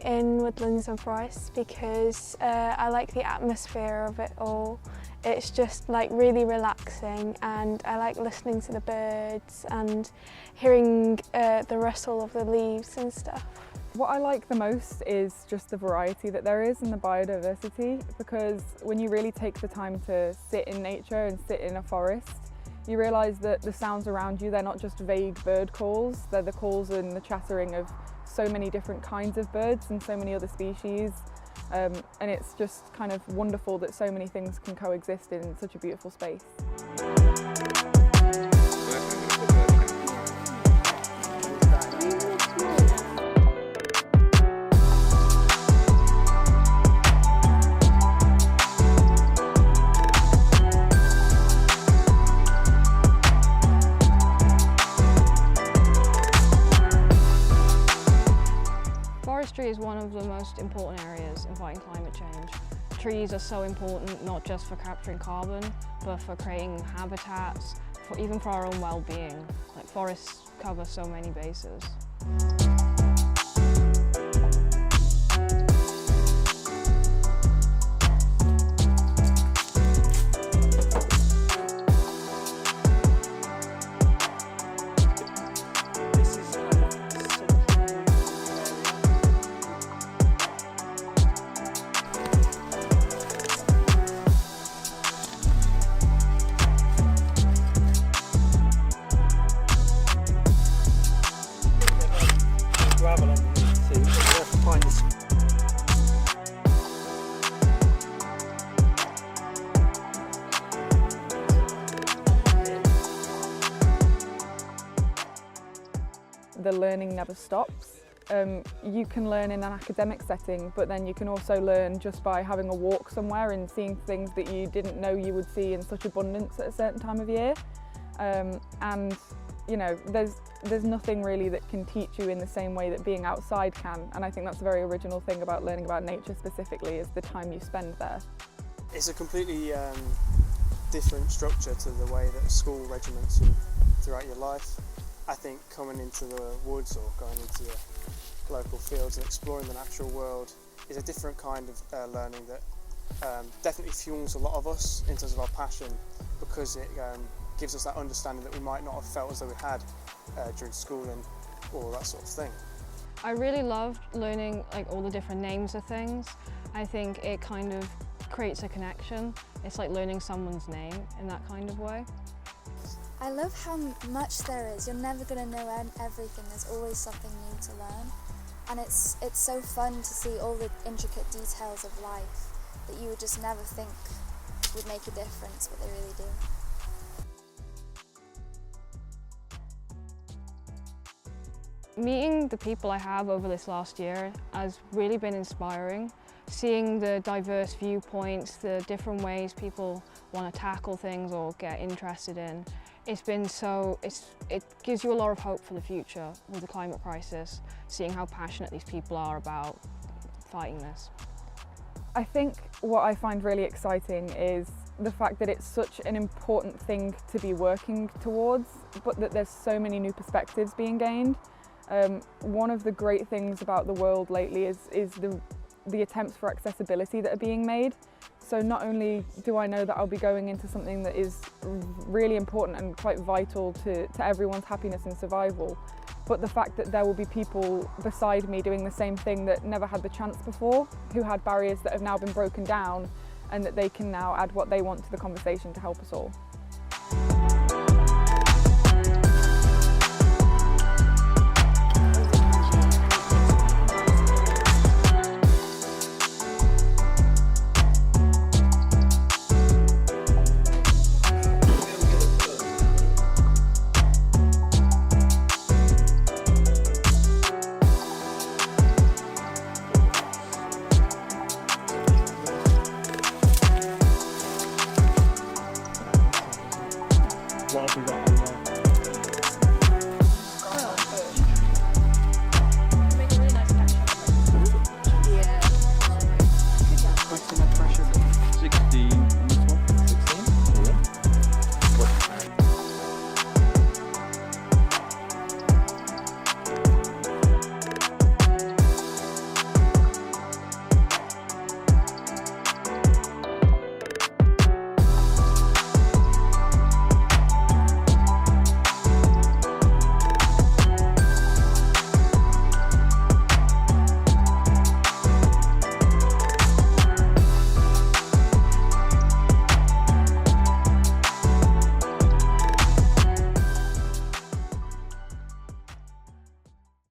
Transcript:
in Woodlands and Forests because I like the atmosphere of it all. It's just like really relaxing, and I like listening to the birds and hearing the rustle of the leaves and stuff. What I like the most is just the variety that there is and the biodiversity, because when you really take the time to sit in nature and sit in a forest, you realise that the sounds around you, they're not just vague bird calls, they're the calls and the chattering of so many different kinds of birds and so many other species. And it's just kind of wonderful that so many things can coexist in such a beautiful space. Forestry is one of the most important areas in fighting climate change. Trees are so important, not just for capturing carbon, but for creating habitats, even for our own well-being. Like, forests cover so many bases. Gravel underneath, so you have to find this. The learning never stops. You can learn in an academic setting, but then you can also learn just by having a walk somewhere and seeing things that you didn't know you would see in such abundance at a certain time of year. And you know, there's nothing really that can teach you in the same way that being outside can, and I think that's a very original thing about learning about nature specifically, is the time you spend there. It's a completely different structure to the way that school regiments you throughout your life. I think coming into the woods or going into the local fields and exploring the natural world is a different kind of learning that definitely fuels a lot of us in terms of our passion, because it gives us that understanding that we might not have felt as though we had during schooling or that sort of thing. I really loved learning all the different names of things. I think it kind of creates a connection. It's like learning someone's name in that kind of way. I love how much there is. You're never going to know everything. There's always something new to learn. And it's so fun to see all the intricate details of life that you would just never think would make a difference, but they really do. Meeting the people I have over this last year has really been inspiring. Seeing the diverse viewpoints, the different ways people want to tackle things or get interested in, it gives you a lot of hope for the future with the climate crisis, seeing how passionate these people are about fighting this. I think what I find really exciting is the fact that it's such an important thing to be working towards, but that there's so many new perspectives being gained. One of the great things about the world lately is the attempts for accessibility that are being made. So not only do I know that I'll be going into something that is really important and quite vital to everyone's happiness and survival, but the fact that there will be people beside me doing the same thing that never had the chance before, who had barriers that have now been broken down, and that they can now add what they want to the conversation to help us all.